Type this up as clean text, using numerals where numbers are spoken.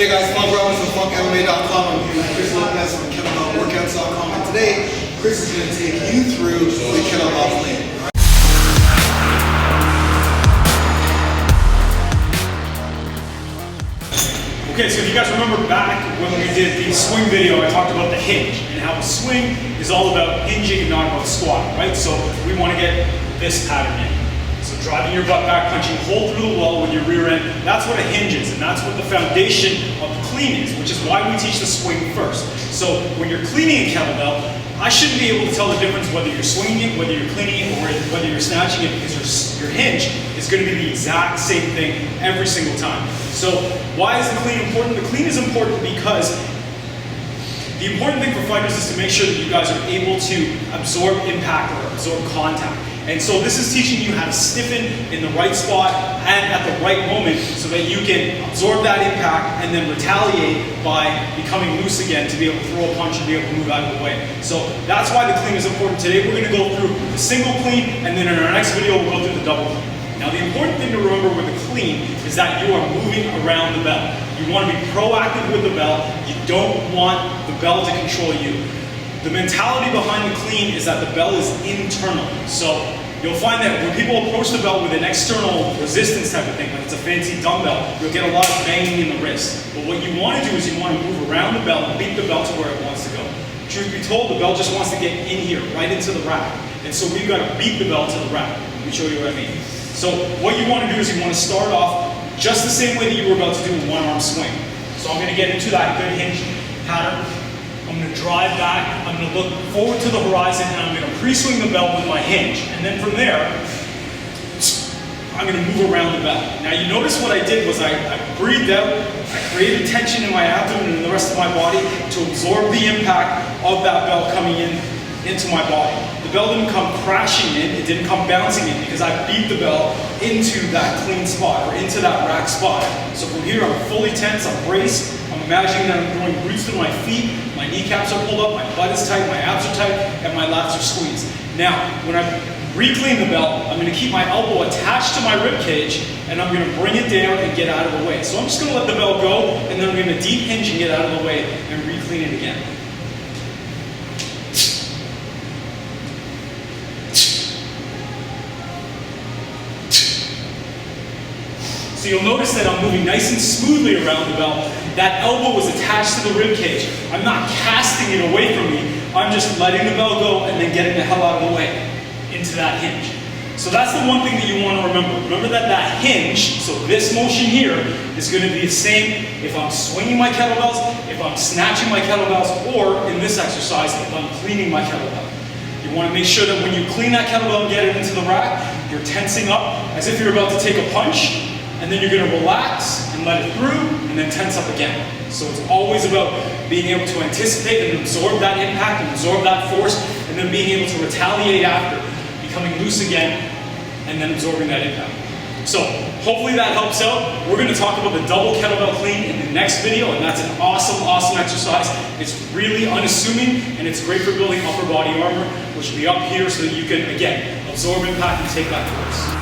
Hey guys, Funk Robbins from FunkMMA.com. I'm here with Chris Lopez from KettlebellWorkouts.com, and today Chris is going to take you through the kettlebell clean. Okay, so if you guys remember back when we did the swing video, I talked about the hinge and how the swing is all about hinging and not about squatting, right? So we want to get this pattern in. So driving your butt back, punching hole through the wall with your rear end, that's what a hinge is, and that's what the foundation of the clean is, which is why we teach the swing first. So when you're cleaning a kettlebell, I shouldn't be able to tell the difference whether you're swinging it, whether you're cleaning it, or whether you're snatching it, because your hinge is going to be the exact same thing every single time. So why is the clean important? The clean is important because the important thing for fighters is to make sure that you guys are able to absorb impact or absorb contact. And so this is teaching you how to stiffen in the right spot and at the right moment so that you can absorb that impact and then retaliate by becoming loose again to be able to throw a punch and be able to move out of the way. So that's why the clean is important. Today we're going to go through the single clean, and then in our next video we'll go through the double clean. Now the important thing to remember with the clean is that you are moving around the bell. You want to be proactive with the bell. You don't want the bell to control you. The mentality behind the clean is that the bell is internal. So you'll find that when people approach the bell with an external resistance type of thing, like it's a fancy dumbbell, you'll get a lot of banging in the wrist. But what you want to do is you want to move around the bell and beat the bell to where it wants to go. Truth be told, the bell just wants to get in here, right into the rack. And so we've got to beat the bell to the rack. Let me show you what I mean. So what you want to do is you want to start off just the same way that you were about to do a one-arm swing. So I'm going to get into that good hinge pattern. I'm going to drive back, I'm going to look forward to the horizon, and I'm going to pre-swing the bell with my hinge. And then from there, I'm going to move around the bell. Now you notice what I did was I breathed out, I created tension in my abdomen and the rest of my body to absorb the impact of that bell coming into my body. The bell didn't come crashing in, it didn't come bouncing in, because I beat the bell into that clean spot, or into that rack spot. So from here I'm fully tense, I'm braced, I'm imagining that I'm throwing roots through my feet, my kneecaps are pulled up, my butt is tight, my abs are tight, and my lats are squeezed. Now, when I re-clean the bell, I'm going to keep my elbow attached to my rib cage, and I'm going to bring it down and get out of the way. So I'm just going to let the bell go, and then I'm going to deep hinge and get out of the way and re-clean it again. So you'll notice that I'm moving nice and smoothly around the bell. That elbow was attached to the rib cage. I'm not casting it away from me. I'm just letting the bell go and then getting the hell out of the way into that hinge. So that's the one thing that you want to remember. Remember that that hinge, so this motion here, is going to be the same if I'm swinging my kettlebells, if I'm snatching my kettlebells, or in this exercise, if I'm cleaning my kettlebell. You want to make sure that when you clean that kettlebell and get it into the rack, you're tensing up as if you're about to take a punch, and then you're going to relax and let it through, and then tense up again. So it's always about being able to anticipate and absorb that impact and absorb that force, and then being able to retaliate after, becoming loose again, and then absorbing that impact. So hopefully that helps out. We're going to talk about the double kettlebell clean in the next video, and that's an awesome, awesome exercise. It's really unassuming, and it's great for building upper body armor, which will be up here so that you can, again, absorb impact and take that force.